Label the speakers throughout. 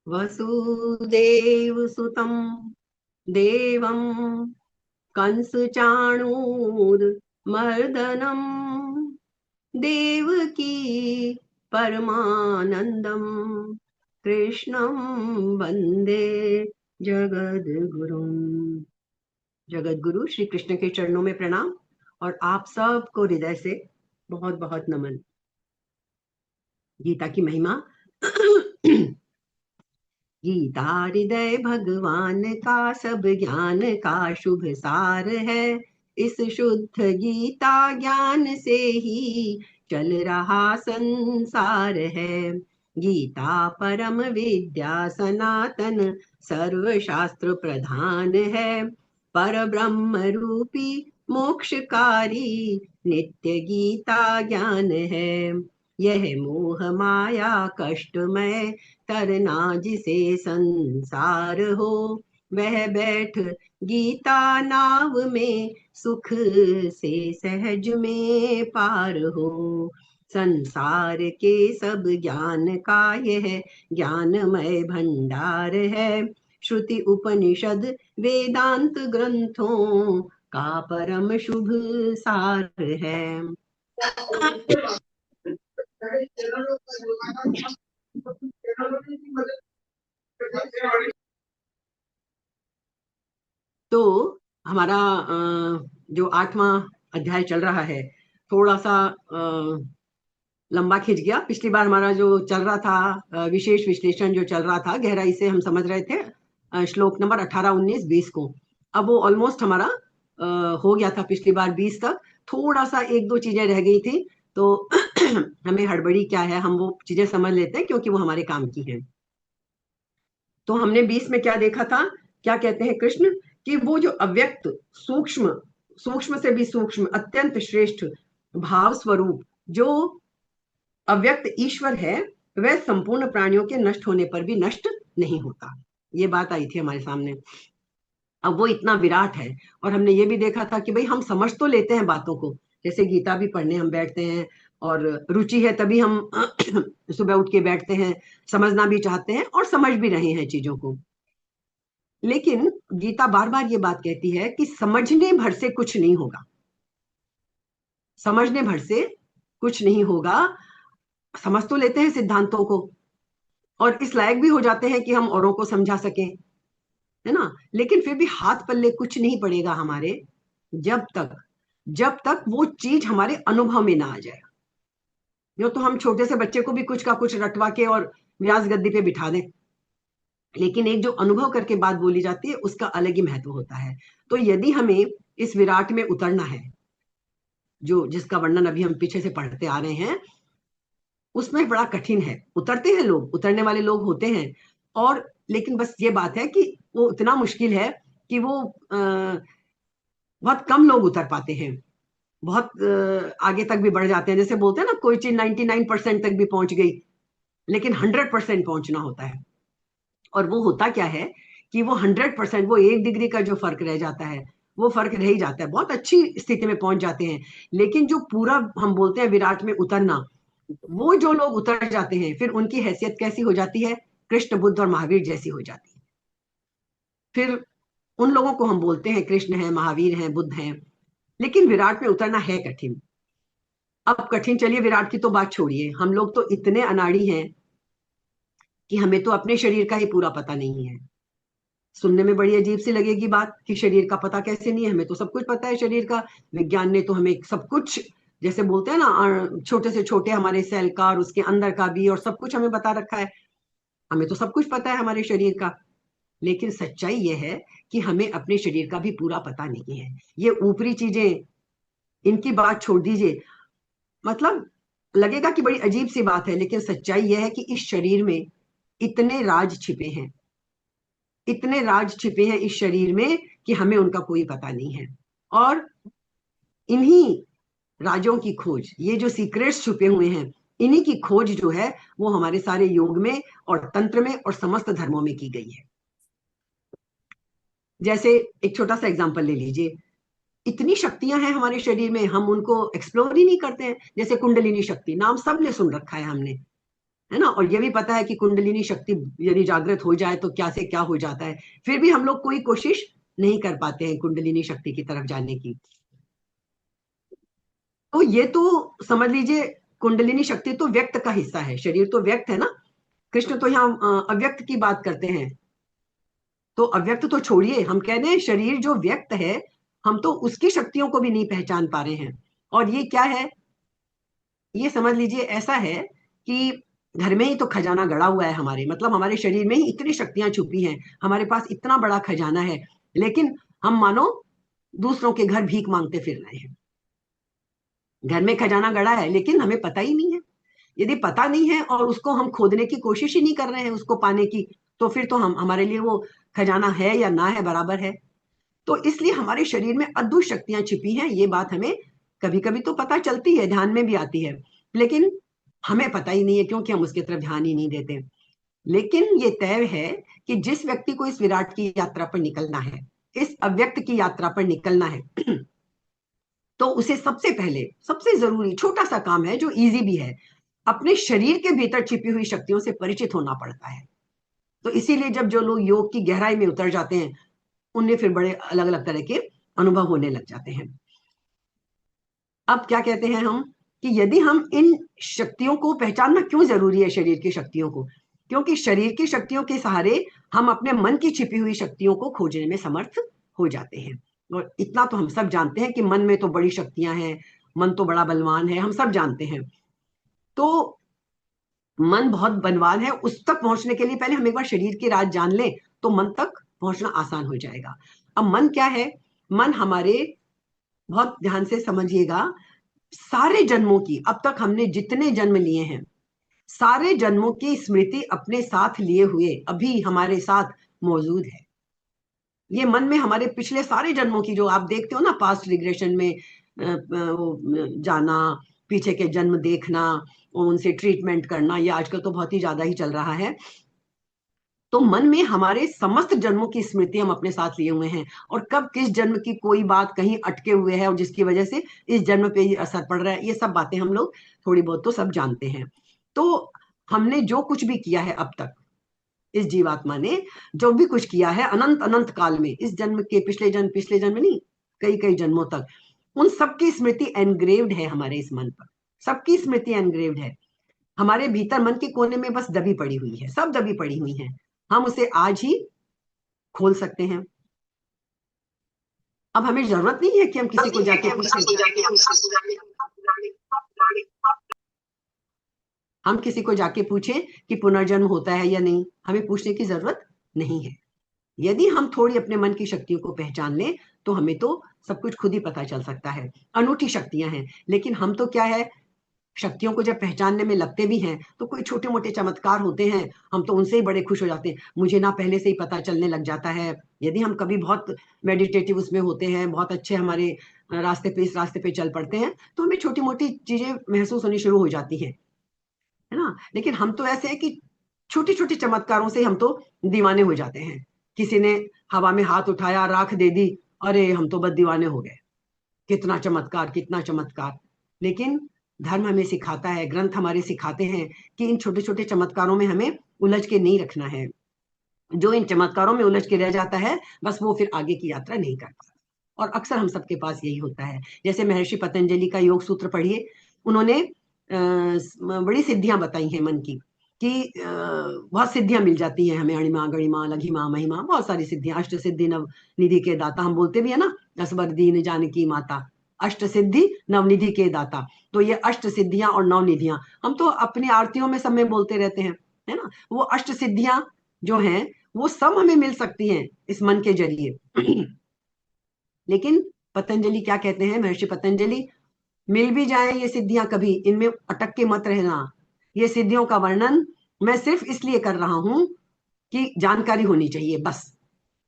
Speaker 1: वसुदेव सुतं देवं कंसचाणूर मर्दनम देवकी परमानंदम कृष्णं वंदे जगद्गुरुम। जगद्गुरु श्री कृष्ण के चरणों में प्रणाम और आप सबको हृदय से बहुत बहुत नमन। गीता की महिमा। गीता हृदय भगवान का सब ज्ञान का शुभ सार है। इस शुद्ध गीता ज्ञान से ही चल रहा संसार है। गीता परम विद्या सनातन सर्वशास्त्र प्रधान है। पर ब्रह्म रूपी मोक्षकारी नित्य गीता ज्ञान है। यह मोह माया कष्टमय तरना जिसे संसार हो, वह बैठ गीता नाव में सुख से सहज में पार हो। संसार के सब ज्ञान का यह ज्ञानमय भंडार है। श्रुति उपनिषद वेदांत ग्रंथों का परम शुभ सार है। तो हमारा जो 8वां अध्याय चल रहा है, थोड़ा सा लंबा खिंच गया। पिछली बार हमारा जो चल रहा था विशेष विश्लेषण जो चल रहा था, गहराई से हम समझ रहे थे श्लोक नंबर 18, 19, 20 को। अब वो ऑलमोस्ट हमारा हो गया था पिछली बार 20 तक। थोड़ा सा एक दो चीजें रह गई थी, तो हमें हड़बड़ी क्या है, हम वो चीजें समझ लेते हैं क्योंकि वो हमारे काम की हैं। तो हमने 20 में क्या देखा था, क्या कहते हैं कृष्ण, कि वो जो अव्यक्त सूक्ष्म, सूक्ष्म से भी सूक्ष्म अत्यंत श्रेष्ठ भाव स्वरूप जो अव्यक्त ईश्वर है, वह संपूर्ण प्राणियों के नष्ट होने पर भी नष्ट नहीं होता। ये बात आई थी हमारे सामने। अब वो इतना विराट है। और हमने ये भी देखा था कि भाई हम समझ तो लेते हैं बातों को, जैसे गीता भी पढ़ने हम बैठते हैं और रुचि है तभी हम सुबह उठ के बैठते हैं, समझना भी चाहते हैं और समझ भी रहे हैं चीजों को। लेकिन गीता बार बार ये बात कहती है कि समझने भर से कुछ नहीं होगा। समझने भर से कुछ नहीं होगा। समझ तो लेते हैं सिद्धांतों को और इस लायक भी हो जाते हैं कि हम औरों को समझा सकें, है ना, लेकिन फिर भी हाथ पल्ले कुछ नहीं पड़ेगा हमारे जब तक वो चीज हमारे अनुभव में ना आ जाए। जो तो हम छोटे से बच्चे को भी कुछ का कुछ रटवा के और व्यास गद्दी पे बिठा दें, लेकिन एक जो अनुभव करके बात बोली जाती है उसका अलग ही महत्व होता है। तो यदि हमें इस विराट में उतरना है, जो जिसका वर्णन अभी हम पीछे से पढ़ते आ रहे हैं, उसमें बड़ा कठिन है। उतरते हैं लोग, उतरने वाले लोग होते हैं, और लेकिन बस ये बात है कि वो इतना मुश्किल है कि वो बहुत कम लोग उतर पाते हैं। बहुत आगे तक भी बढ़ जाते हैं। जैसे बोलते हैं ना, कोई चीज 99% तक भी पहुंच गई, लेकिन 100% पहुंचना होता है। और वो होता क्या है कि वो 100%, वो 1 डिग्री का जो फर्क रह जाता है, वो फर्क रह ही जाता है। बहुत अच्छी स्थिति में पहुंच जाते हैं, लेकिन जो पूरा हम बोलते हैं विराट में उतरना, वो जो लोग उतर जाते हैं फिर उनकी हैसियत कैसी हो जाती है, कृष्ण बुद्ध और महावीर जैसी हो जाती है। फिर उन लोगों को हम बोलते हैं कृष्ण है, महावीर हैं, बुद्ध हैं। लेकिन विराट में उतरना है कठिन। अब कठिन, चलिए विराट की तो बात छोड़िए, हम लोग तो इतने अनाड़ी हैं कि हमें तो अपने शरीर का ही पूरा पता नहीं है। सुनने में बड़ी अजीब सी लगेगी बात कि शरीर का पता कैसे नहीं है, हमें तो सब कुछ पता है शरीर का। विज्ञान ने तो हमें सब कुछ, जैसे बोलते हैं ना, छोटे से छोटे हमारे सेल का और उसके अंदर का भी, और सब कुछ हमें बता रखा है। हमें तो सब कुछ पता है हमारे शरीर का। लेकिन सच्चाई यह है कि हमें अपने शरीर का भी पूरा पता नहीं है। ये ऊपरी चीजें, इनकी बात छोड़ दीजिए। मतलब लगेगा कि बड़ी अजीब सी बात है, लेकिन सच्चाई यह है कि इस शरीर में इतने राज छिपे हैं, इतने राज छिपे हैं इस शरीर में कि हमें उनका कोई पता नहीं है। और इन्हीं राजों की खोज, ये जो सीक्रेट्स छुपे हुए हैं, इन्हीं की खोज जो है वो हमारे सारे योग में और तंत्र में और समस्त धर्मों में की गई है। जैसे एक छोटा सा एग्जांपल ले लीजिए, इतनी शक्तियां हैं हमारे शरीर में, हम उनको एक्सप्लोर ही नहीं करते हैं। जैसे कुंडलिनी शक्ति, नाम सबने सुन रखा है हमने, है ना। और ये भी पता है कि कुंडलिनी शक्ति यदि जागृत हो जाए तो क्या से क्या हो जाता है, फिर भी हम लोग कोई कोशिश नहीं कर पाते हैं कुंडलिनी शक्ति की तरफ जाने की। तो ये तो समझ लीजिए, कुंडलिनी शक्ति तो व्यक्त का हिस्सा है, शरीर तो व्यक्त है ना। कृष्ण तो यहाँ अव्यक्त की बात करते हैं। तो अव्यक्त तो छोड़िए, हम कह रहे हैं शरीर जो व्यक्त है, हम तो उसकी शक्तियों को भी नहीं पहचान पा रहे हैं। और ये क्या है, ये समझ लीजिए ऐसा है कि घर में ही तो खजाना गड़ा हुआ है हमारे, मतलब हमारे शरीर में ही इतनी शक्तियां छुपी हैं, हमारे पास इतना बड़ा खजाना है, लेकिन हम मानो दूसरों के घर भीख मांगते फिर रहे हैं। घर में खजाना गड़ा है लेकिन हमें पता ही नहीं है। यदि पता नहीं है और उसको हम खोदने की कोशिश ही नहीं कर रहे हैं उसको पाने की, तो फिर तो हम हमारे लिए वो खजाना है या ना है बराबर है। तो इसलिए हमारे शरीर में अद्भुत शक्तियां छिपी हैं, ये बात हमें कभी कभी तो पता चलती है, ध्यान में भी आती है, लेकिन हमें पता ही नहीं है क्योंकि हम उसकी तरफ ध्यान ही नहीं देते। लेकिन ये तय है कि जिस व्यक्ति को इस विराट की यात्रा पर निकलना है, इस अव्यक्त की यात्रा पर निकलना है, तो उसे सबसे पहले सबसे जरूरी छोटा सा काम है जो इजी भी है, अपने शरीर के भीतर छिपी हुई शक्तियों से परिचित होना पड़ता है। तो इसीलिए जब जो लोग योग की गहराई में उतर जाते हैं, उन्हें फिर बड़े अलग अलग तरह के अनुभव होने लग जाते हैं। अब क्या कहते हैं हम, कि यदि हम इन शक्तियों को पहचानना क्यों जरूरी है, शरीर की शक्तियों को, क्योंकि शरीर की शक्तियों के सहारे हम अपने मन की छिपी हुई शक्तियों को खोजने में समर्थ हो जाते हैं। और इतना तो हम सब जानते हैं कि मन में तो बड़ी शक्तियां हैं, मन तो बड़ा बलवान है, हम सब जानते हैं। तो मन बहुत बलवान है, उस तक पहुंचने के लिए पहले हम एक बार शरीर की राज जान लें तो मन तक पहुंचना आसान हो जाएगा। अब मन क्या है, मन हमारे, बहुत ध्यान से समझिएगा, सारे जन्मों की, अब तक हमने जितने जन्म लिए हैं, सारे जन्मों की स्मृति अपने साथ लिए हुए अभी हमारे साथ मौजूद है। ये मन में हमारे पिछले सारे जन्मों की, जो आप देखते हो ना पास्ट रिग्रेशन में, जाना, पीछे के जन्म देखना, उनसे ट्रीटमेंट करना, ये आजकल तो बहुत ही ज्यादा ही चल रहा है। तो मन में हमारे समस्त जन्मों की स्मृति हम अपने साथ लिए हुए हैं, और कब किस जन्म की कोई बात कहीं अटके हुए है और जिसकी वजह से इस जन्म पे ये असर पड़ रहा है, ये सब बातें हम लोग थोड़ी बहुत तो सब जानते हैं। तो हमने जो कुछ भी किया है अब तक, इस जीवात्मा ने जो भी कुछ किया है अनंत अनंत काल में, इस जन्म के पिछले जन्म नहीं, कई कई जन्मों तक, उन सबकी स्मृति एनग्रेव्ड है हमारे इस मन पर। सबकी स्मृति एनग्रेव्ड है हमारे भीतर, मन के कोने में बस दबी पड़ी हुई है, सब दबी पड़ी हुई है, हम उसे आज ही खोल सकते हैं। अब हमें जरूरत नहीं है कि हम किसी को जाके पूछें, हम किसी को जाके पूछें कि पुनर्जन्म होता है या नहीं, हमें पूछने की जरूरत नहीं है। यदि हम थोड़ी अपने मन की शक्तियों को पहचान लें तो हमें तो सब कुछ खुद ही पता चल सकता है। अनूठी शक्तियां हैं, लेकिन हम तो क्या है, शक्तियों को जब पहचानने में लगते भी हैं तो कोई छोटे मोटे चमत्कार होते हैं, हम तो उनसे ही बड़े खुश हो जाते हैं, मुझे ना पहले से ही पता चलने लग जाता है। यदि हम कभी बहुत मेडिटेटिव उसमें होते हैं, बहुत अच्छे हमारे रास्ते पे, इस रास्ते पे चल पड़ते हैं, तो हमें छोटी मोटी चीजें महसूस होनी शुरू हो जाती हैं, है ना। लेकिन हम तो ऐसे हैं कि छोटी छोटी चमत्कारों से हम तो दीवाने हो जाते हैं। किसी ने हवा में हाथ उठाया, राख दे दी, अरे हम तो बस दीवाने हो गए, कितना चमत्कार, कितना चमत्कार। लेकिन धर्म हमें सिखाता है, ग्रंथ हमारे सिखाते हैं कि इन छोटे छोटे चमत्कारों में हमें उलझ के नहीं रखना है। जो इन चमत्कारों में उलझ के रह जाता है, बस वो फिर आगे की यात्रा नहीं कर पाता। और अक्सर हम सबके पास यही होता है। जैसे महर्षि पतंजलि का योग सूत्र पढ़िए, उन्होंने बड़ी सिद्धियां बताई हैं मन की, कि बहुत सिद्धियां मिल जाती हैं हमें, अणिमा गणिमा लघिमा महिमा, बहुत सारी सिद्धियां, अष्ट सिद्धि नव निधि के दाता, हम बोलते भी है ना, असबर दीन जानकी माता, अष्ट सिद्धि नवनिधि के दाता। तो ये अष्ट सिद्धियां और नवनिधियां हम तो अपनी आरतियों में सब में बोलते रहते हैं, है ना। वो अष्ट सिद्धियां जो हैं वो सब हमें मिल सकती हैं इस मन के जरिए। लेकिन पतंजलि क्या कहते हैं, महर्षि पतंजलि, मिल भी जाए ये सिद्धियां, कभी इनमें अटक के मत रहना। ये सिद्धियों का वर्णन मैं सिर्फ इसलिए कर रहा हूं कि जानकारी होनी चाहिए बस।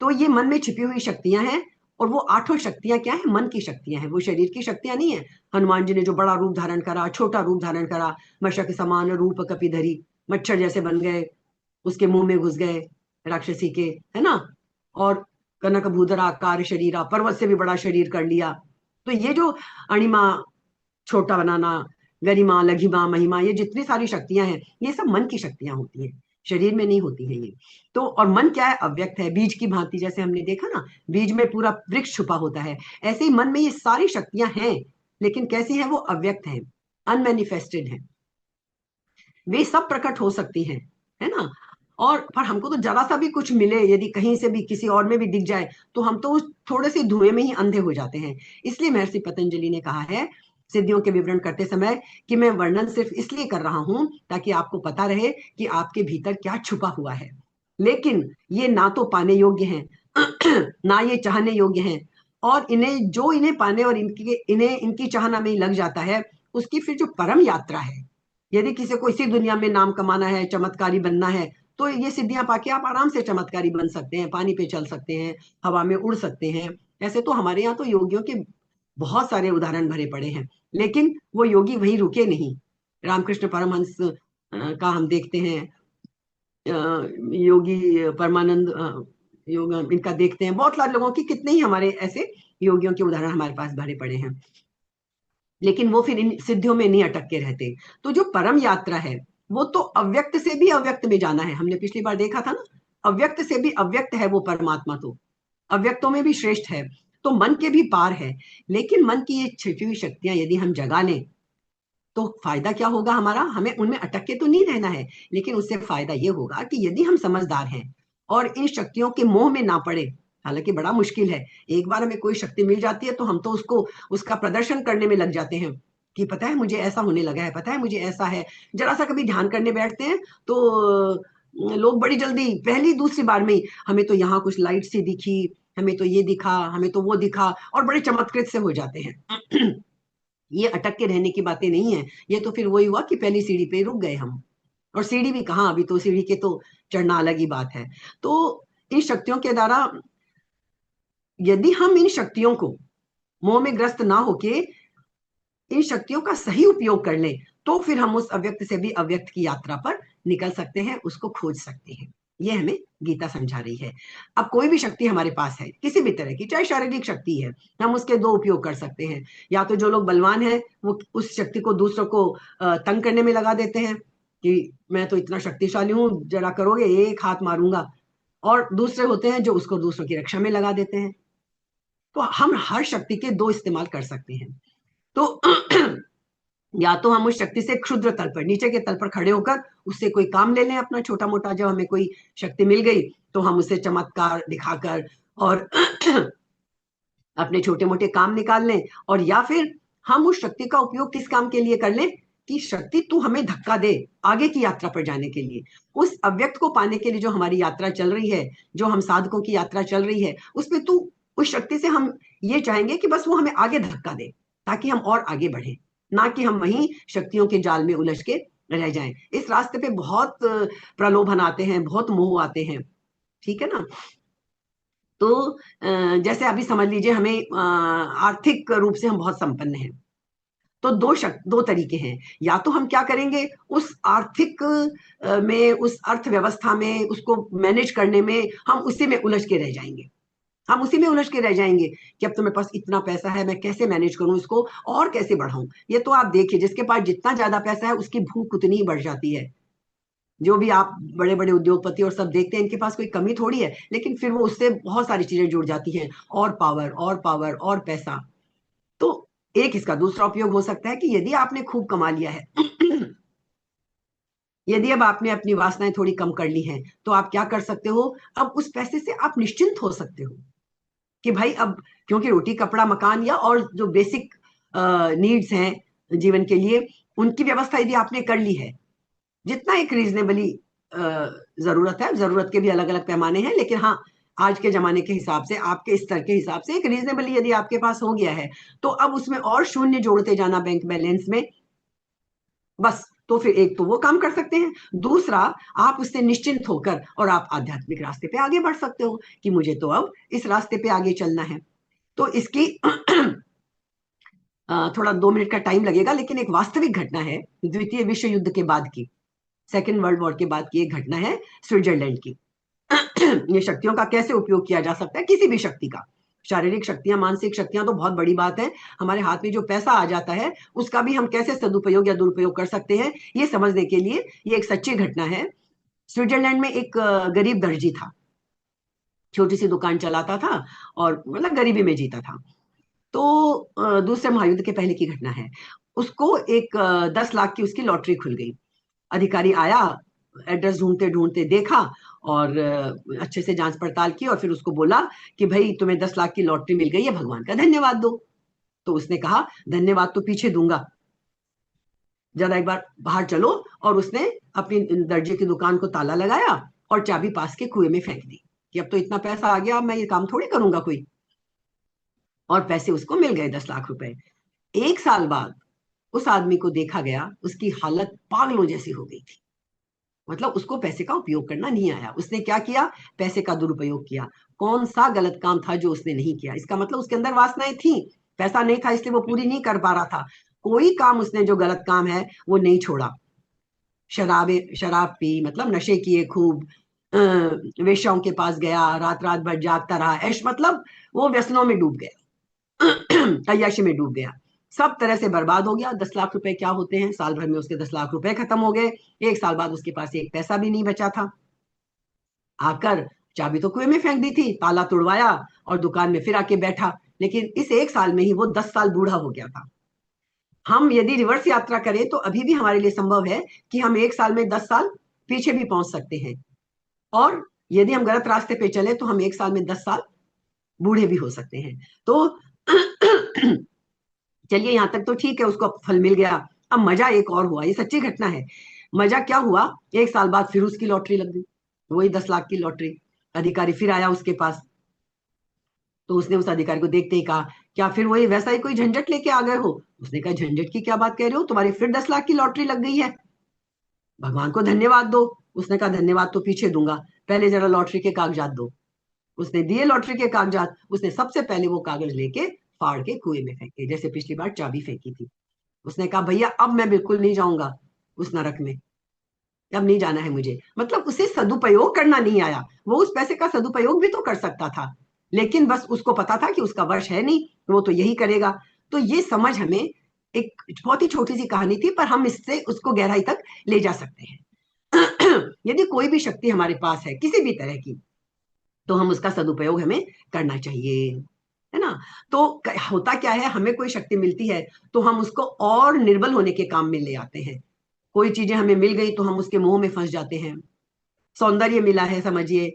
Speaker 1: तो ये मन में छिपी हुई शक्तियां हैं, और वो आठों शक्तियां क्या है, मन की शक्तियां हैं, वो शरीर की शक्तियां नहीं है। हनुमान जी ने जो बड़ा रूप धारण करा, छोटा रूप धारण करा, मशक समान रूप कपिधरी, मच्छर जैसे बन गए, उसके मुंह में घुस गए राक्षसी के, है ना। और कनक भूधराकार शरीरा, पर्वत से भी बड़ा शरीर कर लिया। तो ये जो अणिमा, छोटा बनाना, गरिमा, लघिमा, महिमा, ये जितनी सारी शक्तियां हैं ये सब मन की शक्तियां होती हैं, शरीर में नहीं होती है ये। तो और मन क्या है? अव्यक्त है, बीज की भांति, जैसे हमने देखा ना बीज में पूरा वृक्ष छुपा होता है, ऐसे ही मन में ये सारी शक्तियां हैं, लेकिन कैसी है? वो अव्यक्त है, अनमैनिफेस्टेड है। वे सब प्रकट हो सकती हैं, है ना? और पर हमको तो जरा सा भी कुछ मिले, यदि कहीं से भी किसी और में भी दिख जाए, तो हम तो उस थोड़े से धुएं में ही अंधे हो जाते हैं। इसलिए महर्षि पतंजलि ने कहा है सिद्धियों के विवरण करते समय कि मैं वर्णन सिर्फ इसलिए कर रहा हूं ताकि आपको पता रहे कि आपके भीतर क्या छुपा हुआ है, लेकिन ये ना तो पाने योग्य हैं ना ये चाहने योग्य हैं, और इन्हें पाने और इन्हें इनकी चाहना में ही लग जाता है, उसकी फिर जो परम यात्रा है, यदि किसी को इसी दुनिया में नाम कमाना है, चमत्कारी बनना है, तो ये सिद्धियां पाके आप आराम से चमत्कारी बन सकते हैं, पानी पे चल सकते हैं, हवा में उड़ सकते हैं। ऐसे तो हमारे यहाँ तो योगियों के बहुत सारे उदाहरण भरे पड़े हैं, लेकिन वो योगी वहीं रुके नहीं। रामकृष्ण परमहंस का हम देखते हैं, योगी परमानंद योग इनका देखते हैं, बहुत सारे लोगों की, कितने ही हमारे ऐसे योगियों के उदाहरण हमारे पास भरे पड़े हैं, लेकिन वो फिर इन सिद्धियों में नहीं अटक के रहते। तो जो परम यात्रा है वो तो अव्यक्त से भी अव्यक्त में जाना है, हमने पिछली बार देखा था ना, अव्यक्त से भी अव्यक्त है वो परमात्मा, तो अव्यक्तों में भी श्रेष्ठ है, तो मन के भी पार है। लेकिन मन की ये छिपी हुई शक्तियां यदि हम जगा लें तो फायदा क्या होगा हमारा? हमें उनमें अटक के तो नहीं रहना है, लेकिन उससे फायदा ये होगा कि यदि हम समझदार हैं और इन शक्तियों के मोह में ना पड़े, हालांकि बड़ा मुश्किल है, एक बार हमें कोई शक्ति मिल जाती है तो हम तो उसको उसका प्रदर्शन करने में लग जाते हैं कि पता है मुझे ऐसा होने लगा है, पता है मुझे ऐसा है। जरा सा कभी ध्यान करने बैठते हैं तो लोग बड़ी जल्दी पहली दूसरी बार में ही, हमें तो यहाँ कुछ लाइट सी दिखी, हमें तो ये दिखा, हमें तो वो दिखा, और बड़े चमत्कृत से हो जाते हैं ये अटक के रहने की बातें नहीं है, ये तो फिर वही हुआ कि पहली सीढ़ी पे रुक गए हम, और सीढ़ी भी कहाँ, अभी तो सीढ़ी के तो चढ़ना अलग ही बात है। तो इन शक्तियों के द्वारा यदि हम इन शक्तियों को मोह में ग्रस्त ना होके इन शक्तियों का सही उपयोग कर लें, तो फिर हम उस अव्यक्त से भी अव्यक्त की यात्रा पर निकल सकते हैं, उसको खोज सकते हैं। ये हमें गीता समझा रही है। अब कोई भी शक्ति हमारे पास है, किसी भी तरह की, चाहे शारीरिक शक्ति है, हम उसके दो उपयोग कर सकते हैं। या तो जो लोग बलवान हैं वो उस शक्ति को दूसरों को तंग करने में लगा देते हैं कि मैं तो इतना शक्तिशाली हूं, जरा करोगे एक हाथ मारूंगा, और दूसरे होते हैं जो उसको दूसरों की रक्षा में लगा देते हैं। तो हम हर शक्ति के दो इस्तेमाल कर सकते हैं। तो या तो हम उस शक्ति से क्षुद्र तल पर, नीचे के तल पर खड़े होकर उससे कोई काम ले लें अपना छोटा मोटा, जब हमें कोई शक्ति मिल गई तो हम उसे चमत्कार दिखाकर और अपने छोटे मोटे काम निकाल लें, और या फिर हम उस शक्ति का उपयोग किस काम के लिए कर लें कि शक्ति तू हमें धक्का दे आगे की यात्रा पर जाने के लिए, उस अव्यक्त को पाने के लिए जो हमारी यात्रा चल रही है, जो हम साधकों की यात्रा चल रही है, उसमें तू उस शक्ति से हम ये चाहेंगे कि बस वो हमें आगे धक्का दे ताकि हम और आगे बढ़े, ना कि हम वहीं शक्तियों के जाल में उलझ के रह जाएं। इस रास्ते पे बहुत प्रलोभन आते हैं, बहुत मोह आते हैं, ठीक है ना? तो जैसे अभी समझ लीजिए हमें आर्थिक रूप से हम बहुत संपन्न हैं, तो दो तरीके हैं। या तो हम क्या करेंगे, उस आर्थिक में, उस अर्थव्यवस्था में, उसको मैनेज करने में हम उसी में उलझ के रह जाएंगे, हम उसी में उलझ के रह जाएंगे कि अब तो मेरे पास इतना पैसा है, मैं कैसे मैनेज करूं इसको और कैसे बढ़ाऊं। ये तो आप देखिए जिसके पास जितना ज्यादा पैसा है उसकी भूख उतनी ही बढ़ जाती है। जो भी आप बड़े बड़े उद्योगपति और सब देखते हैं, इनके पास कोई कमी थोड़ी है, लेकिन फिर वो उससे बहुत सारी चीजें जुड़ जाती हैं, और पावर और पावर और पैसा। तो एक इसका दूसरा उपयोग हो सकता है कि यदि आपने खूब कमा लिया है यदि अब आपने अपनी वासनाएं थोड़ी कम कर ली हैं, तो आप क्या कर सकते हो, अब उस पैसे से आप निश्चिंत हो सकते हो कि भाई अब, क्योंकि रोटी कपड़ा मकान या और जो बेसिक नीड्स हैं जीवन के लिए, उनकी व्यवस्था यदि आपने कर ली है, जितना एक रीजनेबली जरूरत है, जरूरत के भी अलग अलग पैमाने हैं, लेकिन हाँ आज के जमाने के हिसाब से, आपके स्तर के हिसाब से एक रीजनेबली यदि आपके पास हो गया है, तो अब उसमें और शून्य जोड़ते जाना बैंक बैलेंस में, बस। तो फिर एक तो वो काम कर सकते हैं, दूसरा आप उससे निश्चिंत होकर और आप आध्यात्मिक रास्ते पे आगे बढ़ सकते हो कि मुझे तो अब इस रास्ते पे आगे चलना है। तो इसकी थोड़ा 2 मिनट का टाइम लगेगा, लेकिन एक वास्तविक घटना है द्वितीय विश्व युद्ध के बाद की, सेकेंड वर्ल्ड वॉर के बाद की एक घटना है स्विट्जरलैंड की। ये शक्तियों का कैसे उपयोग किया जा सकता है, किसी भी शक्ति का, शारीरिक शक्तियां, मानसिक शक्तियां तो बहुत बड़ी बात है, हमारे हाथ में जो पैसा आ जाता है उसका भी हम कैसे सदुपयोग या दुरुपयोग कर सकते हैं, ये समझने के लिए ये एक सच्ची घटना है। स्विट्जरलैंड में एक गरीब दर्जी था, छोटी सी दुकान चलाता था और मतलब गरीबी में जीता था। तो दूसरे महायुद्ध के पहले की घटना है। उसको एक 10 लाख की उसकी लॉटरी खुल गई। अधिकारी आया, एड्रेस ढूंढते ढूंढते देखा और अच्छे से जांच पड़ताल की और फिर उसको बोला कि भाई तुम्हें 10 लाख की लॉटरी मिल गई है, भगवान का धन्यवाद दो। तो उसने कहा धन्यवाद तो पीछे दूंगा, जरा एक बार बाहर चलो। और उसने अपनी दर्जे की दुकान को ताला लगाया और चाबी पास के कुएं में फेंक दी कि अब तो इतना पैसा आ गया, अब मैं ये काम थोड़ी करूंगा कोई। और पैसे उसको मिल गए, 10 लाख रुपए। 1 साल बाद उस आदमी को देखा गया, उसकी हालत पागलों जैसी हो गई थी। मतलब उसको पैसे का उपयोग करना नहीं आया। उसने क्या किया? पैसे का दुरुपयोग किया। कौन सा गलत काम था जो उसने नहीं किया? इसका मतलब उसके अंदर वासनाएं थी, पैसा नहीं था इसलिए वो पूरी नहीं कर पा रहा था। कोई काम उसने जो गलत काम है वो नहीं छोड़ा। शराब पी, मतलब नशे किए खूब, वेश्याओं के पास गया, रात रात भर जागता रहा, ऐश मतलब वो व्यसनों में डूब गया, अय्याशी में डूब गया, सब तरह से बर्बाद हो गया। 10 लाख रुपए क्या होते हैं? साल भर में उसके 10 लाख रुपए खत्म हो गए। 1 साल बाद उसके पास एक पैसा भी नहीं बचा था। आकर चाबी तो कुएं में फेंक दी थी, ताला तोड़वाया और दुकान में फिर आके बैठा। लेकिन इस 1 साल में ही वो 10 साल बूढ़ा हो गया था। हम यदि रिवर्स यात्रा करें तो अभी भी हमारे लिए संभव है कि हम 1 साल में 10 साल पीछे भी पहुंच सकते हैं। और यदि हम गलत रास्ते पे चले तो हम 1 साल में 10 साल बूढ़े भी हो सकते हैं। तो चलिए यहां तक तो ठीक है, उसको फल मिल गया। अब मजा एक और हुआ, ये सच्ची घटना है। मजा क्या हुआ? 1 साल बाद फिर उसकी लॉटरी लग गई, वही 10 लाख की लॉटरी। अधिकारी फिर आया उसके पास, तो उसने उस अधिकारी को देखते ही कहा क्या फिर वही वैसा ही कोई झंझट लेके आ गए हो? उसने कहा झंझट की क्या बात कह रहे हो, तुम्हारी फिर 10 लाख की लॉटरी लग गई है, भगवान को धन्यवाद दो। उसने कहा धन्यवाद तो पीछे दूंगा, पहले जरा लॉटरी के कागजात दो। उसने दिए लॉटरी के कागजात। उसने सबसे पहले वो कागज लेके फाड़ के कुएं में फेंके, जैसे पिछली बार चाबी फेंकी थी। उसने कहा भैया अब मैं बिल्कुल नहीं जाऊंगा उस नरक में, अब नहीं जाना है मुझे। मतलब उसे सदुपयोग करना नहीं आया। वो उस पैसे का सदुपयोग भी तो कर सकता था, लेकिन बस उसको पता था कि उसका वश है नहीं, वो तो यही करेगा। तो ये समझ हमें एक बहुत ही छोटी सी कहानी थी, पर हम इससे उसको गहराई तक ले जा सकते हैं। यदि कोई भी शक्ति हमारे पास है किसी भी तरह की, तो हम उसका सदुपयोग हमें करना चाहिए, है ना? तो होता क्या है, हमें कोई शक्ति मिलती है तो हम उसको और निर्बल होने के काम में ले आते हैं। कोई चीजें हमें मिल गई तो हम उसके मोह में फंस जाते हैं। सौंदर्य मिला है समझिए,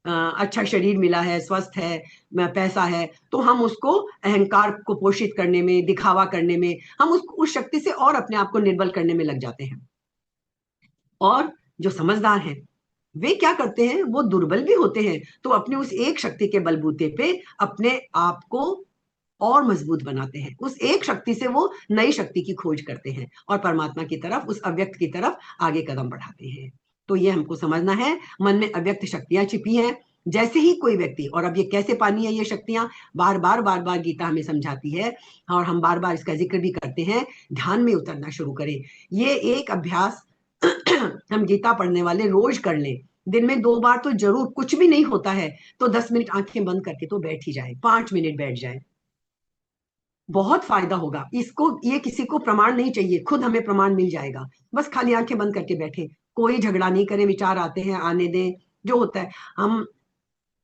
Speaker 1: अच्छा शरीर मिला है, स्वस्थ है, पैसा है, तो हम उसको अहंकार को पोषित करने में, दिखावा करने में, हम उस शक्ति से और अपने आप को निर्बल करने में लग जाते हैं। और जो समझदार हैं वे क्या करते हैं, वो दुर्बल भी होते हैं तो अपनी उस एक शक्ति के बलबूते पे अपने आप को और मजबूत बनाते हैं। उस एक शक्ति से वो नई शक्ति की खोज करते हैं और परमात्मा की तरफ, उस अव्यक्त की तरफ आगे कदम बढ़ाते हैं। तो ये हमको समझना है, मन में अव्यक्त शक्तियां छिपी हैं। जैसे ही कोई व्यक्ति, और अब ये कैसे पानी है ये शक्तियां, बार बार गीता हमें समझाती है और हम बार बार इसका जिक्र भी करते हैं, ध्यान में उतरना शुरू करें। ये एक अभ्यास हम गीता पढ़ने वाले रोज कर लें। दिन में 2 बार तो जरूर, कुछ भी नहीं होता है तो 10 मिनट आंखें बंद करके तो बैठ ही जाए, 5 मिनट बैठ जाए, बहुत फायदा होगा। इसको, ये किसी को प्रमाण नहीं चाहिए, खुद हमें प्रमाण मिल जाएगा। बस खाली आंखें बंद करके बैठे, कोई झगड़ा नहीं करें, विचार आते हैं आने दें, जो होता है। हम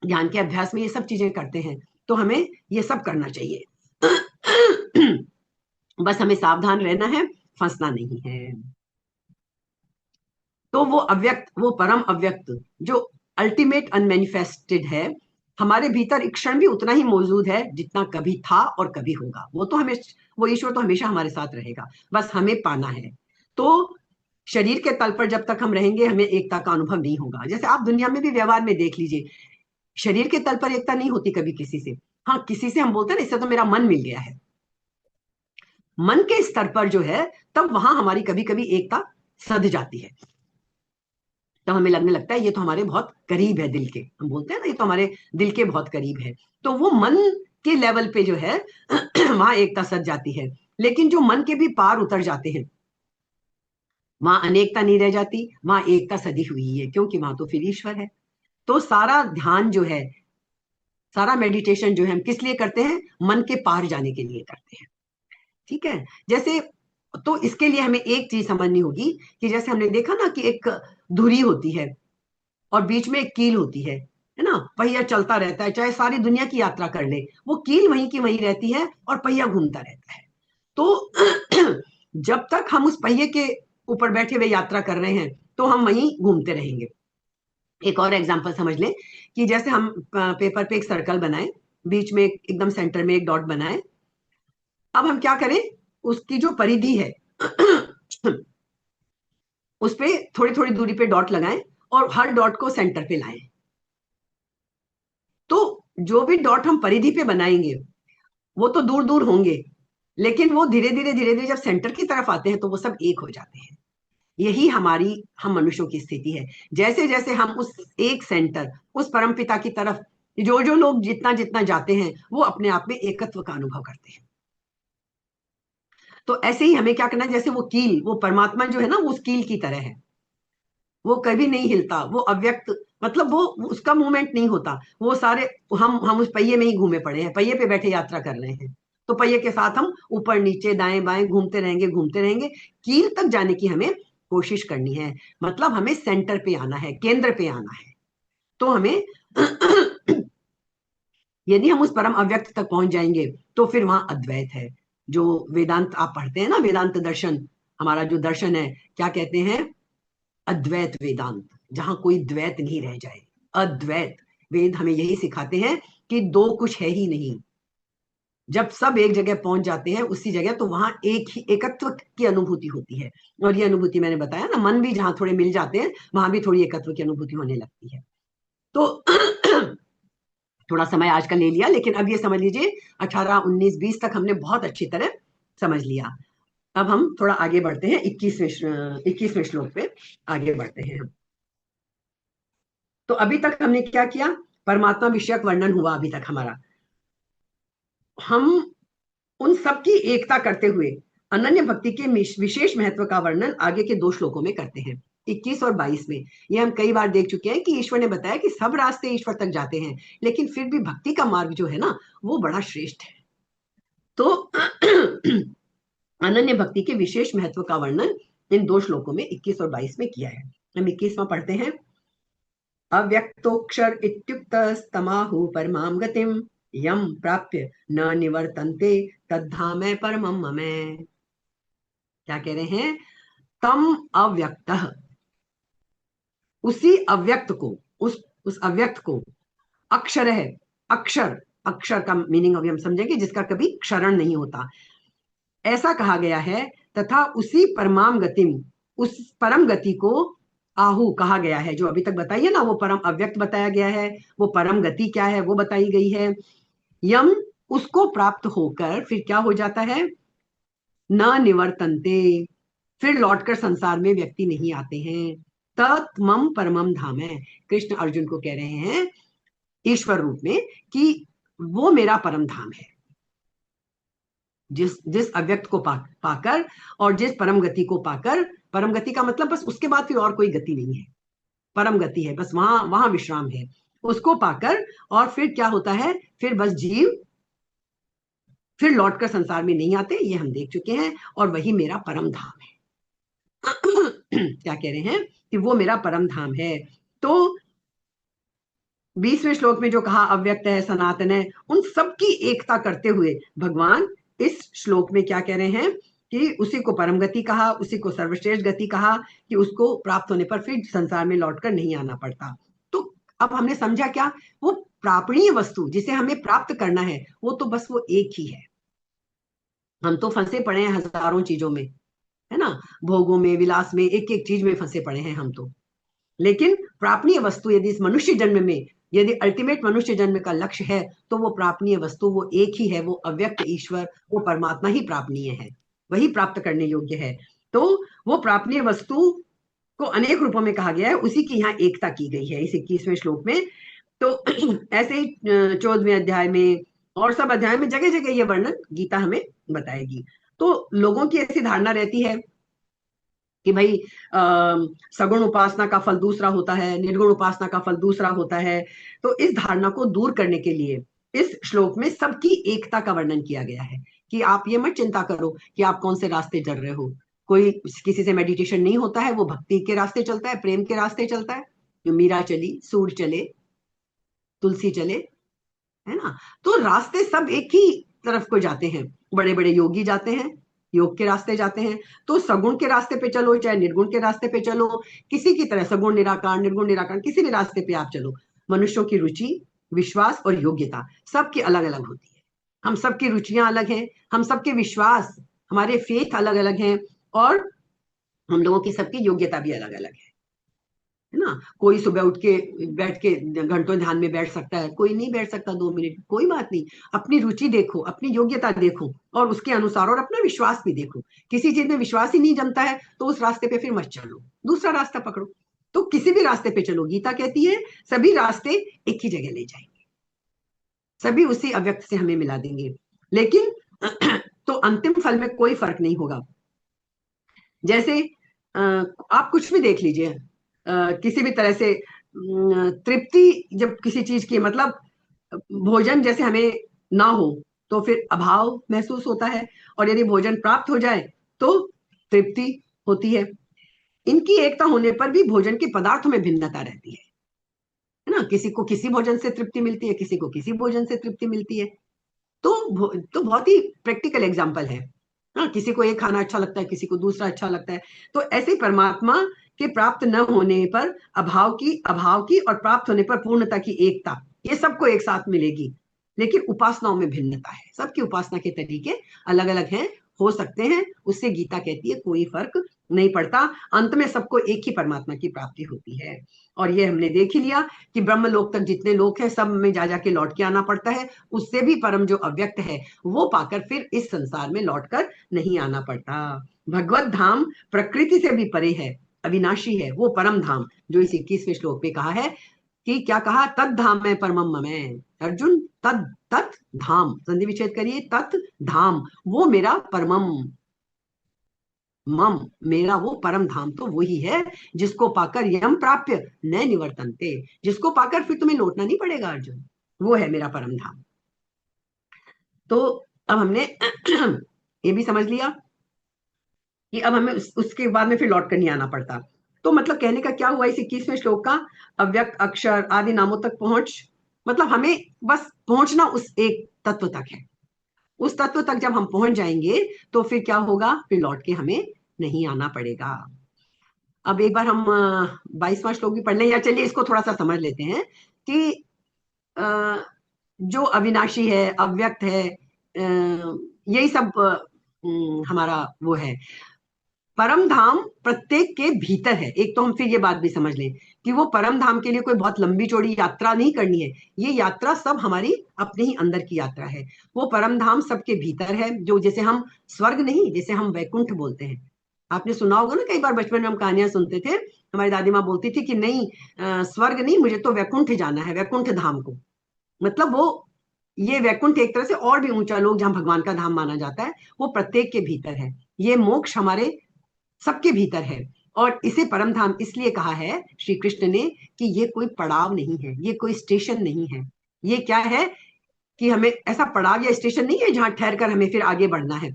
Speaker 1: ज्ञान के अभ्यास में ये सब चीजें करते हैं, तो हमें ये सब करना चाहिए। बस हमें सावधान रहना है, फंसना नहीं है। तो वो अव्यक्त, वो परम अव्यक्त जो अल्टीमेट अनमेनिफेस्टेड है, हमारे भीतर एक क्षण भी उतना ही मौजूद है जितना कभी था और कभी होगा। वो तो हमें, वो ईश्वर तो हमेशा हमारे साथ रहेगा, बस हमें पाना है। तो शरीर के तल पर जब तक हम रहेंगे हमें एकता का अनुभव नहीं होगा। जैसे आप दुनिया में भी व्यवहार में देख लीजिए, शरीर के तल पर एकता नहीं होती कभी किसी से। हाँ, किसी से हम बोलते हैं ना इससे तो मेरा मन मिल गया है, मन के स्तर पर जो है, तब वहां हमारी कभी कभी एकता सध जाती है। तब हमें लगने लगता है ये तो हमारे बहुत करीब है दिल के, हम बोलते हैं ना ये तो हमारे दिल के बहुत करीब है। तो वो मन के लेवल पे जो है वहां एकता सज जाती है। लेकिन जो मन के भी पार उतर जाते हैं, वहां अनेकता नहीं रह जाती, वहां एकता सदी हुई है, क्योंकि वहां तो फिर ईश्वर है। तो सारा ध्यान जो है, सारा मेडिटेशन जो है हम किस लिए करते हैं? मन के पार जाने के लिए करते हैं। ठीक है, जैसे तो इसके लिए हमें एक चीज समझनी होगी कि जैसे हमने देखा ना कि एक धुरी होती है और बीच में एक कील होती है ना, पहिया चलता रहता है, चाहे सारी दुनिया की यात्रा कर ले, वो कील वहीं की वहीं रहती है और पहिया घूमता रहता है। तो जब तक हम उस पहिए के ऊपर बैठे हुए यात्रा कर रहे हैं तो हम वहीं घूमते रहेंगे। एक और एग्जांपल समझ लें कि जैसे हम पेपर पे एक सर्कल बनाए, बीच में एकदम सेंटर में एक डॉट बनाए। अब हम क्या करें, उसकी जो परिधि है उस पे थोड़ी थोड़ी दूरी पे डॉट लगाएं और हर डॉट को सेंटर पे लाएं। तो जो भी डॉट हम परिधि पे बनाएंगे वो तो दूर दूर होंगे, लेकिन वो धीरे धीरे जब सेंटर की तरफ आते हैं तो वो सब एक हो जाते हैं। यही हम मनुष्यों की स्थिति है। जैसे जैसे हम उस एक सेंटर, उस परमपिता की तरफ जो जो लोग जितना जितना जाते हैं वो अपने आप में एकत्व का अनुभव करते हैं। तो ऐसे ही हमें क्या करना है, जैसे वो कील, वो परमात्मा जो है ना, वो उस कील की तरह है, वो कभी नहीं हिलता, वो अव्यक्त, मतलब वो उसका मूवमेंट नहीं होता। वो सारे हम उस पहिए में ही घूमे पड़े हैं, पहिए पे बैठे यात्रा कर रहे हैं। तो पहिए के साथ हम ऊपर नीचे दाएं बाएं घूमते रहेंगे घूमते रहेंगे। कील तक जाने की हमें कोशिश करनी है, मतलब हमें सेंटर पे आना है, केंद्र पे आना है। तो हमें यदि हम उस परम अव्यक्त तक पहुंच जाएंगे तो फिर वहां अद्वैत है। जो वेदांत आप पढ़ते हैं ना, वेदांत दर्शन, हमारा जो दर्शन है, क्या कहते हैं? अद्वैत वेदांत, जहां कोई द्वैत नहीं रह जाए, अद्वैत। वेद हमें यही सिखाते हैं कि दो कुछ है ही नहीं। जब सब एक जगह पहुंच जाते हैं उसी जगह, तो वहां एक ही एकत्व की अनुभूति होती है। और ये अनुभूति मैंने बताया ना, मन भी जहां थोड़े मिल जाते हैं वहां भी थोड़ी एकत्व की अनुभूति होने लगती है। तो थोड़ा समय आज का ले लिया, लेकिन अब ये समझ लीजिए 18, 19, 20 तक हमने बहुत अच्छी तरह समझ लिया। अब हम थोड़ा आगे बढ़ते हैं, 21वें श्लोक पे आगे बढ़ते हैं। तो अभी तक हमने क्या किया? परमात्मा विषयक वर्णन हुआ अभी तक हमारा। हम उन सब की एकता करते हुए अनन्य भक्ति के विशेष महत्व का वर्णन आगे के 2 श्लोकों में करते हैं, 21 और 22 में। ये हम कई बार देख चुके हैं कि ईश्वर ने बताया कि सब रास्ते ईश्वर तक जाते हैं, लेकिन फिर भी भक्ति का मार्ग जो है ना, वो बड़ा श्रेष्ठ है। तो अनन्य भक्ति के विशेष महत्व का वर्णन इन 2 श्लोकों में 21 और 22 में किया है। हम 21वां पढ़ते हैं। अव्यक्तोक्षर इत्युक्तस्तमाहु परमां गतिं यम प्राप्य न निवर्तन्ते तद्धाम परमं मम। क्या कह रहे हैं? तम अव्यक्त, उसी अव्यक्त को, उस अव्यक्त को, अक्षर है, अक्षर, अक्षर का मीनिंग अभी हम समझेंगे, जिसका कभी क्षरण नहीं होता, ऐसा कहा गया है। तथा उसी परमाम गतिम, उस परम गति को आहु कहा गया है। जो अभी तक बताइए ना, वो परम अव्यक्त बताया गया है, वो परम गति क्या है वो बताई गई है। यम, उसको प्राप्त होकर फिर क्या हो जाता है? न निवर्तनते, फिर लौटकर संसार में व्यक्ति नहीं आते हैं। तत्मम परमम धाम है। कृष्ण अर्जुन को कह रहे हैं ईश्वर रूप में कि वो मेरा परम धाम है। जिस जिस अव्यक्त को पाकर और जिस परम गति को पाकर, परम गति का मतलब बस उसके बाद फिर और कोई गति नहीं है, परम गति है, बस वहां वहां विश्राम है। उसको पाकर और फिर क्या होता है? फिर बस जीव फिर लौटकर संसार में नहीं आते, ये हम देख चुके हैं, और वही मेरा परम धाम है। क्या कह रहे हैं? कि वो मेरा परम धाम है। तो 20वें श्लोक में जो कहा अव्यक्त है, सनातन है, उन सब की एकता करते हुए भगवान इस श्लोक में क्या कह रहे हैं? कि उसी को परम गति कहा, उसी को सर्वश्रेष्ठ गति कहा, कि उसको प्राप्त होने पर फिर संसार में लौटकर नहीं आना पड़ता। तो अब हमने समझा क्या? वो प्रापणीय वस्तु जिसे हमें प्राप्त करना है, वो तो बस वो एक ही है। हम तो फंसे पड़े हैं हजारों चीजों में, है ना, भोगों में, विलास में, एक एक चीज में फंसे पड़े हैं हम तो। लेकिन प्रापणीय वस्तु यदि इस मनुष्य जन्म में, यदि अल्टीमेट मनुष्य जन्म का लक्ष्य है, तो वो प्रापणीय वस्तु वो एक ही है, वो अव्यक्त ईश्वर, वो परमात्मा ही प्रापणीय है, वही प्राप्त करने योग्य है। तो वो प्रापणीय वस्तु को अनेक रूपों में कहा गया है, उसी की यहाँ एकता की गई है इस 21वें श्लोक में। तो ऐसे ही 14वें अध्याय में और सब अध्याय में जगह जगह ये वर्णन गीता हमें बताएगी। तो लोगों की ऐसी धारणा रहती है कि भाई सगुण उपासना का फल दूसरा होता है, निर्गुण उपासना का फल दूसरा होता है। तो इस धारणा को दूर करने के लिए इस श्लोक में सबकी एकता का वर्णन किया गया है कि आप ये मत चिंता करो कि आप कौन से रास्ते चल रहे हो। कोई किसी से मेडिटेशन नहीं होता है, वो भक्ति के रास्ते चलता है, प्रेम के रास्ते चलता है। जो मीरा चली, सूर चले, तुलसी चले, है ना। तो रास्ते सब एक ही तरफ को जाते हैं। बड़े बड़े योगी जाते हैं, योग के रास्ते जाते हैं। तो सगुण के रास्ते पे चलो, चाहे निर्गुण के रास्ते पे चलो, किसी की तरह सगुण निराकार, निर्गुण निराकार, किसी भी रास्ते पे आप चलो, मनुष्यों की रुचि, विश्वास और योग्यता सबकी अलग अलग होती है। हम सबकी रुचियां अलग हैं, हम सबके विश्वास, हमारे फेथ अलग अलग हैं, और हम लोगों की सबकी योग्यता भी अलग अलग है ना। कोई सुबह उठ के बैठ के घंटों ध्यान में बैठ सकता है, कोई नहीं बैठ सकता 2 मिनट, कोई बात नहीं। अपनी रुचि देखो, अपनी योग्यता देखो, और उसके अनुसार, और अपना विश्वास भी देखो। किसी चीज में विश्वास ही नहीं जमता है तो उस रास्ते पे फिर मत चलो, दूसरा रास्ता पकड़ो। तो किसी भी रास्ते पे चलो, गीता कहती है सभी रास्ते एक ही जगह ले जाएंगे, सभी उसी अव्यक्त से हमें मिला देंगे। लेकिन तो अंतिम फल में कोई फर्क नहीं होगा। जैसे आप कुछ भी देख लीजिए, किसी भी तरह से तृप्ति जब किसी चीज की, मतलब भोजन जैसे हमें ना हो तो फिर अभाव महसूस होता है, और यदि भोजन प्राप्त हो जाए तो तृप्ति होती है। इनकी एकता होने पर भी भोजन के पदार्थों में भिन्नता रहती है ना। किसी को किसी भोजन से तृप्ति मिलती है, किसी को किसी भोजन से तृप्ति मिलती है। तो बहुत ही प्रैक्टिकल एग्जाम्पल है। हाँ, किसी को एक खाना अच्छा लगता है, किसी को दूसरा अच्छा लगता है। तो ऐसे परमात्मा के प्राप्त न होने पर अभाव की और प्राप्त होने पर पूर्णता की एकता, ये सबको एक साथ मिलेगी। लेकिन उपासनाओं में भिन्नता है, सबकी उपासना के तरीके अलग अलग हैं, हो सकते हैं। उससे गीता कहती है कोई फर्क नहीं पड़ता, अंत में सबको एक ही परमात्मा की प्राप्ति होती है। और ये हमने देख ही लिया कि ब्रह्म लोक तक जितने लोग हैं सब में जा जाके लौट के आना पड़ता है। उससे भी परम जो अव्यक्त है वो पाकर फिर इस संसार में लौटकर नहीं आना पड़ता। भगवत धाम प्रकृति से भी परे है, अविनाशी है, वो परम धाम जो इस 21वें श्लोक पे कहा है कि क्या कहा, तद धाम है परमम मम। अर्जुन, तद तत् धाम, संधि विच्छेद करिए, तत् धाम, वो मेरा परमम मम, मेरा वो परम धाम तो वही है जिसको पाकर यम प्राप्य न निवर्तनते, जिसको पाकर फिर तुम्हें लौटना नहीं पड़ेगा अर्जुन, वो है मेरा परम धाम। तो अब हमने ये भी समझ लिया कि अब हमें उसके बाद में फिर लौट कर नहीं आना पड़ता। तो मतलब कहने का क्या हुआ इस 21वें श्लोक का, अव्यक्त अक्षर आदि नामों तक पहुंच, मतलब हमें बस पहुंचना उस एक तत्व तक है। उस तत्व तक जब हम पहुंच जाएंगे तो फिर क्या होगा, फिर लौट के हमें नहीं आना पड़ेगा। अब एक बार हम 22वां श्लोक भी पढ़ लें, या चलिए इसको थोड़ा सा समझ लेते हैं कि अ, जो अविनाशी है, अव्यक्त है, यही सब हमारा वो है। परम धाम प्रत्येक के भीतर है। एक तो हम फिर ये बात भी समझ लें कि वो परम धाम के लिए कोई बहुत लंबी चौड़ी यात्रा नहीं करनी है, ये यात्रा सब हमारी अपने ही अंदर की यात्रा है। वो परम धाम सबके भीतर है, जो जैसे हम स्वर्ग नहीं, जैसे हम वैकुंठ बोलते हैं। आपने सुना होगा ना, कई बार बचपन में हम कहानियां सुनते थे, हमारी दादी माँ बोलती थी कि नहीं, स्वर्ग नहीं, मुझे तो वैकुंठ जाना है, वैकुंठ धाम को। मतलब वो, ये वैकुंठ एक तरह से और भी ऊंचा लोक जहाँ भगवान का धाम माना जाता है, वो प्रत्येक के भीतर है। ये मोक्ष हमारे सबके भीतर है। और इसे परम धाम इसलिए कहा है श्री कृष्ण ने कि ये कोई पड़ाव नहीं है, ये कोई स्टेशन नहीं है। ये क्या है कि हमें ऐसा पड़ाव या स्टेशन नहीं है जहां ठहर कर हमें फिर आगे बढ़ना है।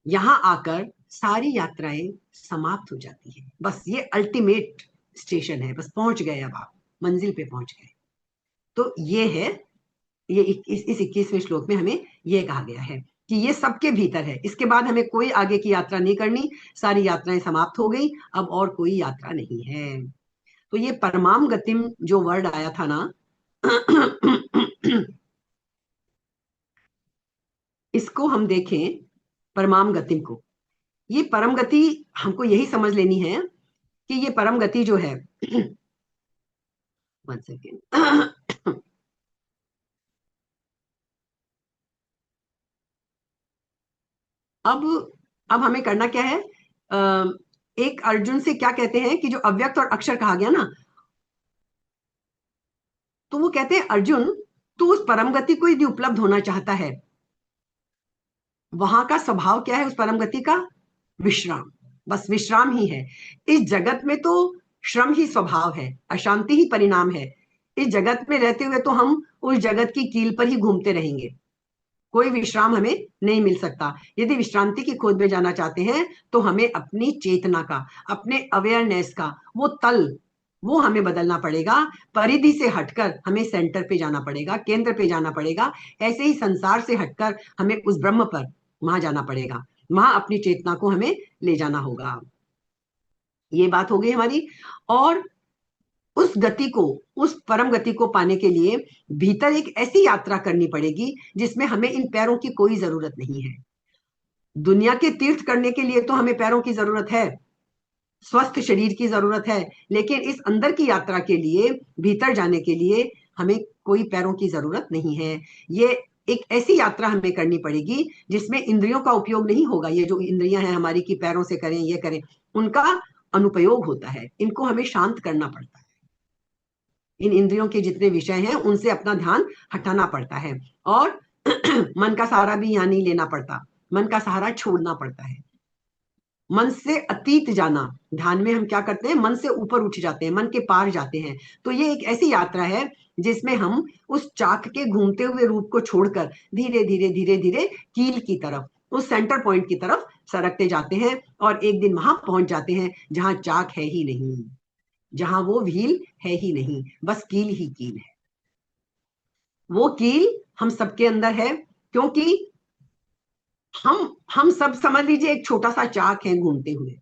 Speaker 1: यहां आकर सारी यात्राएं समाप्त हो जाती है, बस ये अल्टीमेट स्टेशन है, बस पहुंच गए, अब आप मंजिल पे पहुंच गए। तो ये है, ये इस 21वें श्लोक में हमें यह कहा गया है कि ये सबके भीतर है। इसके बाद हमें कोई आगे की यात्रा नहीं करनी, सारी यात्राएं समाप्त हो गई, अब और कोई यात्रा नहीं है। तो ये परमाम गतिम जो वर्ड आया था ना, इसको हम देखें, परमाम गतिम को, ये परम गति हमको यही समझ लेनी है कि ये परम गति जो है, 1 सेकेंड, अब अब हमें करना क्या है, एक अर्जुन से क्या कहते हैं कि जो अव्यक्त और अक्षर कहा गया ना, तो वो कहते हैं अर्जुन, तू उस परम गति को यदि उपलब्ध होना चाहता है, वहां का स्वभाव क्या है उस परम गति का, विश्राम। बस विश्राम ही है। इस जगत में तो श्रम ही स्वभाव है, अशांति ही परिणाम है। इस जगत में रहते हुए तो हम उस जगत की कील पर ही घूमते रहेंगे, कोई विश्राम हमें नहीं मिल सकता। यदि विश्रांति की खोज में जाना चाहते हैं तो हमें अपनी चेतना का, अपने अवेयरनेस का वो तल, वो हमें बदलना पड़ेगा। परिधि से हटकर हमें सेंटर पे जाना पड़ेगा, केंद्र पे जाना पड़ेगा। ऐसे ही संसार से हटकर हमें उस ब्रह्म पर वहां जाना पड़ेगा, वहां अपनी चेतना को हमें ले जाना होगा। ये बात हो गई हमारी। और उस गति को, उस परम गति को पाने के लिए भीतर एक ऐसी यात्रा करनी पड़ेगी जिसमें हमें इन पैरों की कोई जरूरत नहीं है। दुनिया के तीर्थ करने के लिए तो हमें पैरों की जरूरत है, स्वस्थ शरीर की जरूरत है, लेकिन इस अंदर की यात्रा के लिए, भीतर जाने के लिए हमें कोई पैरों की जरूरत नहीं है। ये एक ऐसी यात्रा हमें करनी पड़ेगी जिसमें इंद्रियों का उपयोग नहीं होगा। ये जो इंद्रियां हैं हमारी की पैरों से करें ये करें, उनका अनुपयोग होता है। इनको हमें शांत करना पड़ता है। इन इंद्रियों के जितने विषय हैं उनसे अपना ध्यान हटाना पड़ता है। और मन का सहारा भी यहाँ नहीं लेना पड़ता, मन का सहारा छोड़ना पड़ता है। मन से अतीत जाना, ध्यान में हम क्या करते हैं, मन से ऊपर उठ जाते हैं, मन के पार जाते हैं। तो ये एक ऐसी यात्रा है जिसमें हम उस चाक के घूमते हुए रूप को छोड़कर धीरे धीरे धीरे धीरे कील की तरफ, उस सेंटर पॉइंट की तरफ सरकते जाते हैं। और एक दिन वहां पहुंच जाते हैं जहां चाक है ही नहीं, जहां वो व्हील है ही नहीं, बस कील ही कील है। वो कील हम सबके अंदर है, क्योंकि हम सब समझ लीजिए एक छोटा सा चाक है घूमते हुए।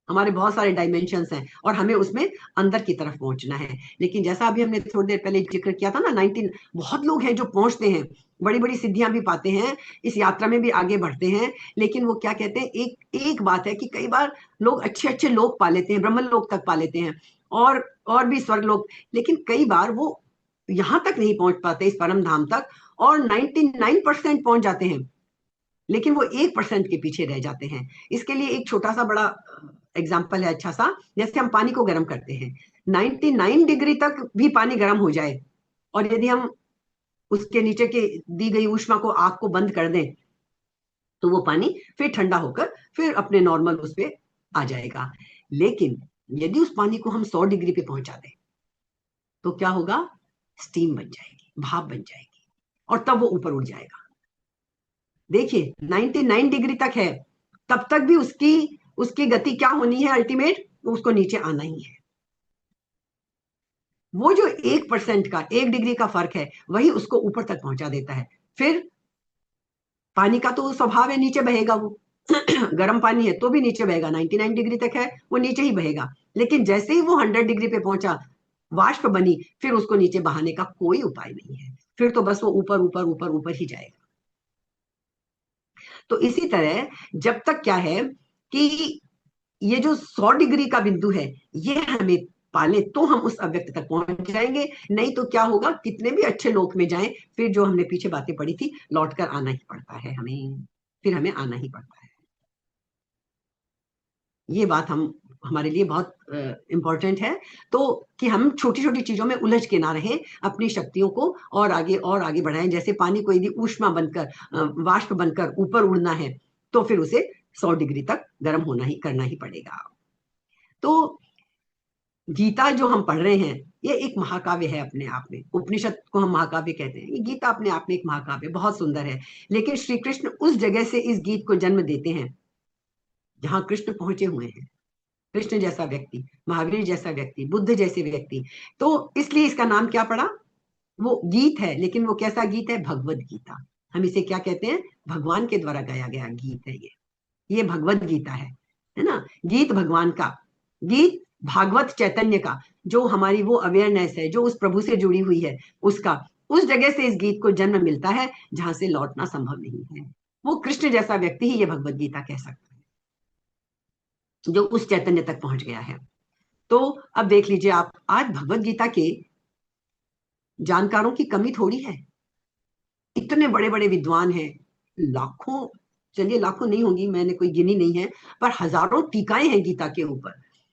Speaker 1: हमारे बहुत सारे डायमेंशंस हैं और हमें उसमें अंदर की तरफ पहुंचना है। लेकिन जैसा अभी हमने थोड़ी देर पहले जिक्र किया था ना, 19 बहुत लोग हैं जो पहुंचते हैं, बड़ी बड़ी सिद्धियां भी पाते हैं, इस यात्रा में भी आगे बढ़ते हैं। लेकिन वो क्या कहते हैं, एक बात है कि कई बार लोग अच्छे अच्छे लोग पा लेते हैं, ब्रह्म लोक तक पा लेते हैं और भी स्वर्ग लोक, लेकिन कई बार वो यहां तक नहीं पहुंच पाते, इस परम धाम तक। और 99% पहुंच जाते हैं, लेकिन वो 1% के पीछे रह जाते हैं। इसके लिए एक छोटा सा बड़ा एग्जाम्पल है अच्छा सा। जैसे हम पानी को गर्म करते हैं, 99 डिग्री तक भी पानी गर्म हो जाए और यदि हम उसके नीचे के दी गई ऊष्मा को, आग को बंद कर दें, तो वो पानी फिर ठंडा होकर फिर अपने नॉर्मल उस पे आ जाएगा। लेकिन यदि उस पानी को हम 100 डिग्री पे पहुंचा दें तो क्या होगा, स्टीम बन जाएगी, भाप बन जाएगी, और तब वो ऊपर उड़ जाएगा। देखिए 99 डिग्री तक है, तब तक भी उसकी उसकी गति क्या होनी है, अल्टीमेट उसको नीचे आना ही है। वो जो 1% का, 1 डिग्री का फर्क है, वही उसको ऊपर तक पहुंचा देता है। फिर पानी का तो स्वभाव है नीचे बहेगा वो गर्म पानी है तो भी नीचे बहेगा, 99 डिग्री तक है वो नीचे ही बहेगा। लेकिन जैसे ही वो 100 डिग्री पे पहुंचा, वाष्प बनी, फिर उसको नीचे बहाने का कोई उपाय नहीं है, फिर तो बस वो ऊपर ऊपर ऊपर ऊपर ही जाएगा। तो इसी तरह जब तक क्या है कि ये जो 100 डिग्री का बिंदु है ये हमें पाले तो हम उस अव्यक्त तक पहुंच जाएंगे। नहीं तो क्या होगा, कितने भी अच्छे लोक में जाएं, फिर जो हमने पीछे बातें पढ़ी थी, लौट कर आना ही पड़ता है हमें, फिर हमें आना ही पड़ता है। ये बात हम हमारे लिए बहुत इंपॉर्टेंट है। तो कि हम छोटी छोटी चीजों में उलझ के ना रहें, अपनी शक्तियों को और आगे बढ़ाएं। जैसे पानी को यदि ऊष्मा बनकर, वाष्प बनकर ऊपर उड़ना है तो फिर उसे 100 डिग्री तक गर्म होना ही करना ही पड़ेगा। तो गीता जो हम पढ़ रहे हैं ये एक महाकाव्य है अपने आप में। उपनिषद को हम महाकाव्य कहते हैं, ये गीता अपने आप में एक महाकाव्य, बहुत सुंदर है। लेकिन श्री कृष्ण उस जगह से इस गीत को जन्म देते हैं जहां कृष्ण पहुंचे हुए हैं। कृष्ण जैसा व्यक्ति, महावीर जैसा व्यक्ति, बुद्ध जैसे व्यक्ति, तो इसलिए इसका नाम क्या पड़ा, वो गीत है। लेकिन वो कैसा गीत है, भगवत गीता। हम इसे क्या कहते हैं, भगवान के द्वारा गाया गया गीत है ये भगवत गीता है ना। गीत भगवान का, गीत भागवत चैतन्य का, जो हमारी वो अवेयरनेस है जो उस प्रभु से जुड़ी हुई है, उसका, उस जगह से इस गीत को जन्म मिलता है जहां से लौटना संभव नहीं है। वो कृष्ण जैसा व्यक्ति ही ये भगवत गीता कह सकता है, जो उस चैतन्य तक पहुंच गया है। तो अब देख लीजिए आप, आज भगवत गीता के जानकारों की कमी थोड़ी है। इतने बड़े बड़े विद्वान हैं, लाखों, चलिए लाखों नहीं होंगी, मैंने कोई गिनी नहीं है, पर हजारों टीकाएं हैं गीता के ऊपर।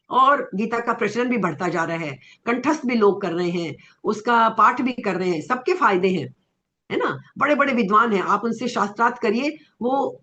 Speaker 1: और गीता का प्रचलन भी बढ़ता जा रहा है, कंठस्थ भी लोग कर रहे हैं, उसका पाठ भी कर रहे हैं, सबके फायदे हैं, है ना। बड़े बड़े विद्वान हैं, आप उनसे शास्त्रार्थ करिए, वो